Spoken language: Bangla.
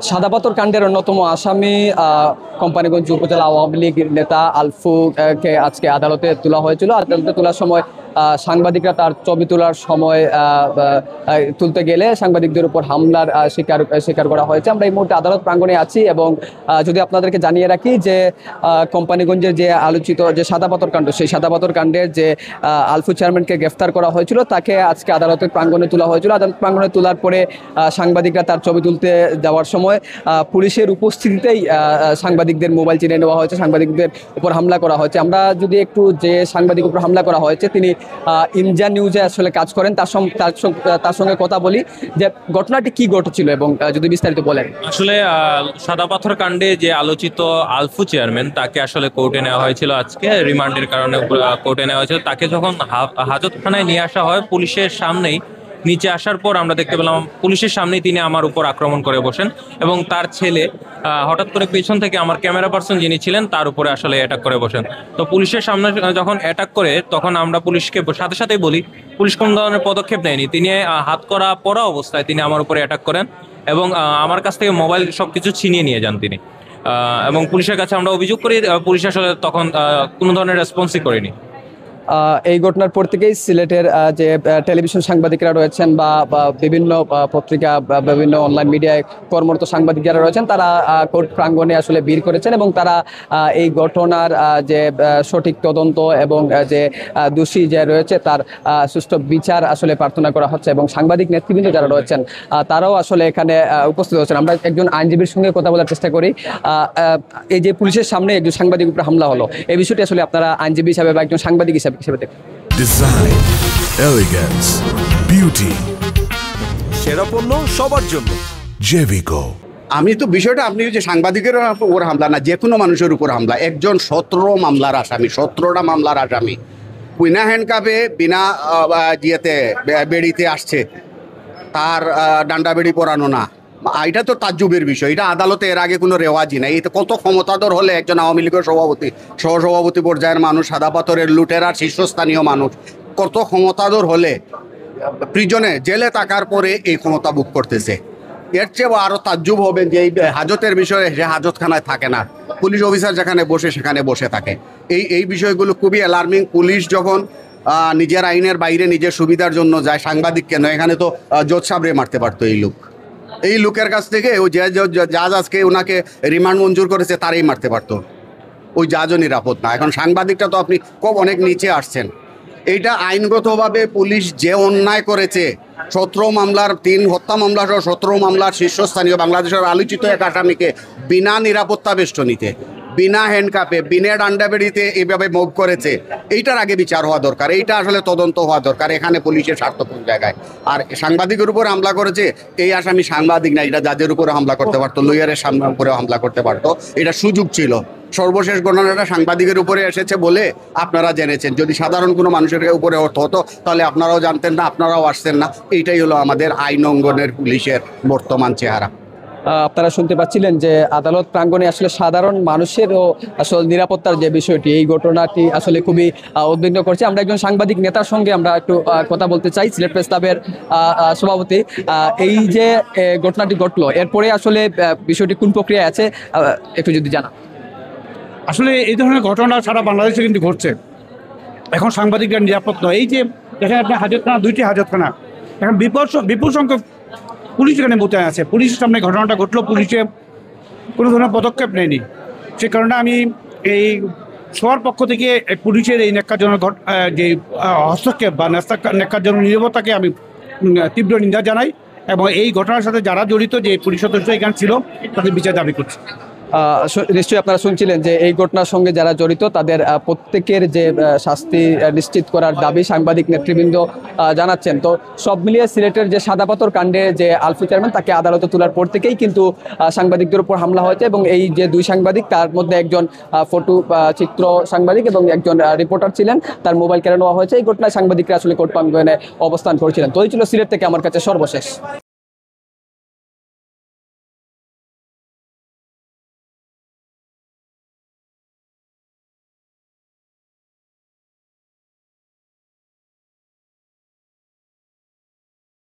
সাদাপাথর কাণ্ডের অন্যতম আসামি কোম্পানিগঞ্জ উপজেলা আওয়ামী লীগ নেতা আলফুকে আজকে আদালতে তোলা হয়েছিল। আদালতে তোলার সময় সাংবাদিকরা তার ছবি তোলার সময় তুলতে গেলে সাংবাদিকদের উপর হামলার স্বীকার করা হয়েছে। আমরা এই মুহূর্তে আদালত প্রাঙ্গণে আছি এবং যদি আপনাদেরকে জানিয়ে রাখি যে কোম্পানিগঞ্জের যে আলোচিত যে সাদাপাথর কাণ্ড, সেই সাদাপাথর কাণ্ডের যে আলফু চেয়ারম্যানকে গ্রেফতার করা হয়েছিল তাকে আজকে আদালতের প্রাঙ্গণে তোলা হয়েছিল। আদালত প্রাঙ্গণে তোলার পরে সাংবাদিকরা তার ছবি তুলতে যাওয়ার সময় পুলিশের উপস্থিতিতেই সাংবাদিকদের মোবাইল চিনে নেওয়া হয়েছে, সাংবাদিকদের উপর হামলা করা হয়েছে। আমরা যদি একটু যে সাংবাদিক উপর হামলা করা হয়েছে তিনি ইনজা নিউজে আসলে কাজ করেন, তার সঙ্গে কথা বলি যে ঘটনাটি কি ঘটেছিল এবং যদি বিস্তারিত বলেন। আসলে সাদাপাথর কাণ্ডে যে আলোচিত আলফু চেয়ারম্যান তাকে আসলে কোর্টে নেওয়া হয়েছিল আজকে রিমান্ডের কারণে কোর্টে নেওয়া হয়েছিল। তাকে যখন হাজতখানায় নিয়ে আসা হয় পুলিশের সামনেই, নিচে আসার পর আমরা দেখতে পেলাম পুলিশের সামনেই তিনি আমার উপর আক্রমণ করে বসেন এবং তার ছেলে হঠাৎ করে পেছন থেকে আমার ক্যামেরা পার্সন যিনি ছিলেন তার উপরে আসলে অ্যাটাক করে বসেন। তো পুলিশের সামনে যখন অ্যাটাক করে তখন আমরা পুলিশকে সাথে সাথেই বলি, পুলিশ কোনো ধরনের পদক্ষেপ নেয়নি। তিনি হাত করা পরা অবস্থায় তিনি আমার উপরে অ্যাটাক করেন এবং আমার কাছ থেকে মোবাইল সবকিছু ছিনিয়ে নিয়ে যান তিনি। এবং পুলিশের কাছে আমরা অভিযোগ করি, পুলিশ আসলে তখন কোনো ধরনের রেসপন্সই করেনি। এই ঘটনার পর থেকেই সিলেটের যে টেলিভিশন সাংবাদিকরা রয়েছেন বা বিভিন্ন পত্রিকা বিভিন্ন অনলাইন মিডিয়ায় কর্মরত সাংবাদিক যারা রয়েছেন তারা কোর্ট প্রাঙ্গণে আসলে ভিড় করেছেন এবং তারা এই ঘটনার যে সঠিক তদন্ত এবং যে দোষী যে রয়েছে তার সুষ্ঠু বিচার আসলে প্রার্থনা করা হচ্ছে এবং সাংবাদিক নেতৃবৃন্দ যারা রয়েছেন তারাও আসলে এখানে উপস্থিত হচ্ছেন। আমরা একজন আইনজীবীর সঙ্গে কথা বলার চেষ্টা করি। এই যে পুলিশের সামনে একজন সাংবাদিক উপরে হামলা হলো, এই বিষয়টি আসলে আপনারা আইনজীবী হিসাবে বা একজন সাংবাদিক হিসাবে ডিজাইন, এলিগেন্স, বিউটি, সেরা পণ্য সবার জন্য জেভিকো। আমি তো বিষয়টা, আপনি যে সাংবাদিকের উপর হামলা না, যে কোনো মানুষের উপর হামলা, একজন 17 মামলার আসামি, 17টা মামলার আসামি বিনা হ্যান্ডকাপে বিনা বেড়িতে আসছে, তার ডান্ডা বেড়ি পরানো না, এটা তো তাজ্জুবের বিষয়। এটা আদালতে এর আগে কোনো রেওয়াজই নাই। এটা কত ক্ষমতাধর হলে একজন আওয়ামী লীগের সভাপতি, সহসভাপতি পর্যায়ের মানুষ, সাদাপাথরের লুটেরার শীর্ষস্থানীয় মানুষ, কত ক্ষমতাধর হলে প্রিজনে জেলে থাকার পরে এই ক্ষমতা ভোগ করতেছে। এর চেয়েও আরও তাজ্জুব হবে যে এই হাজতের বিষয়ে সে হাজতখানায় থাকে না, পুলিশ অফিসার যেখানে বসে সেখানে বসে থাকে। এই বিষয়গুলো খুবই অ্যালার্মিং। পুলিশ যখন নিজের আইনের বাইরে নিজের সুবিধার জন্য যায়, সাংবাদিক কেন, এখানে তো জজ সাবরে মারতে পারতো এই লোকের কাছ থেকে। ওই জাজ আজকে ওনাকে রিমান্ড মঞ্জুর করেছে তারই মারতে পারতো, ওই জাজও নিরাপদ না। এখন সাংবাদিকটা তো আপনি খুব অনেক নিচে আসছেন। এইটা আইনগতভাবে পুলিশ যে অন্যায় করেছে, 17 মামলার 3 হত্যা মামলা সহ 17 মামলার শীর্ষস্থানীয় বাংলাদেশের আলোচিত এক আসামিকে বিনা নিরাপত্তা বেষ্টনীতে, বিনা হ্যান্ডকাপে, বিনা ডান্ডাবেড়িতে এভাবে মুভ করেছে, এইটার আগে বিচার হওয়া দরকার। এইটা আসলে তদন্ত হওয়া দরকার। এখানে পুলিশের স্বার্থপূর্ণ জায়গায় আর সাংবাদিকের উপর হামলা করেছে। এই আসামি সাংবাদিক না, এটা জাজের উপরে হামলা করতে পারতো, লয়ারের সামনে উপরে হামলা করতে পারতো, এটা সুযোগ ছিল। সর্বশেষ ঘটনাটা সাংবাদিকের উপরে এসেছে বলে আপনারা জেনেছেন। যদি সাধারণ কোনো মানুষের উপরে হতো তাহলে আপনারাও জানতেন না, আপনারাও আসতেন না। এইটাই হলো আমাদের আইন অঙ্গনের পুলিশের বর্তমান চেহারা। আপনারা শুনতে পাচ্ছিলেন যে আদালত প্রাঙ্গণে আসলে সাধারণ মানুষেরও আসলে নিরাপত্তার যে বিষয়টি, এই ঘটনাটি আসলে খুবই উদ্বিগ্ন করছে। আমরা একজন সাংবাদিক নেতার সঙ্গে আমরা একটু কথা বলতে চাই, সিলেট প্রেস ক্লাবের সভাপতি। এই যে ঘটনাটি ঘটলো এরপরে আসলে বিষয়টি কোন প্রক্রিয়ায় আছে একটু যদি জানা। আসলে এই ধরনের ঘটনা সারা বাংলাদেশে কিন্তু ঘটছে। এখন সাংবাদিকরা নিরাপদ নয়। এই যে দেখেন আপনার হাজতখানা, 2টি হাজতখানা, এখন বিপুল সংখ্যক পুলিশ এখানে মোতায়েন আছে। পুলিশের সামনে ঘটনাটা ঘটলো, পুলিশে কোনো ধরনের পদক্ষেপ নেয়নি। সে কারণে আমি এই সবার পক্ষ থেকে পুলিশের এই ন্যাক্কারজনক যে হস্তক্ষেপ বা ন্যাক্কারজনক নীরবতাকে আমি তীব্র নিন্দা জানাই এবং এই ঘটনার সাথে যারা জড়িত, যে পুলিশ সদস্য এখানে ছিল, তাদের বিচার দাবি করছি। নিশ্চয়ই আপনারা শুনছিলেন যে এই ঘটনার সঙ্গে যারা জড়িত তাদের প্রত্যেকের যে শাস্তি নিশ্চিত করার দাবি সাংবাদিক নেতৃবৃন্দ জানাচ্ছেন। তো সব মিলিয়ে সিলেটের যে সাদাপাথর কাণ্ডে যে আলফু চেয়ারম্যান তাকে আদালতে তোলার পর থেকেই কিন্তু সাংবাদিকদের উপর হামলা হয়েছে এবং এই যে 2 সাংবাদিক, তার মধ্যে একজন চিত্র সাংবাদিক এবং একজন রিপোর্টার ছিলেন, তার মোবাইল কেড়ে নেওয়া হয়েছে। এই ঘটনায় সাংবাদিকরা আসলে কোর্ট প্রাঙ্গণে অবস্থান করছিলেন। তো এই ছিল সিলেট থেকে আমার কাছে সর্বশেষ।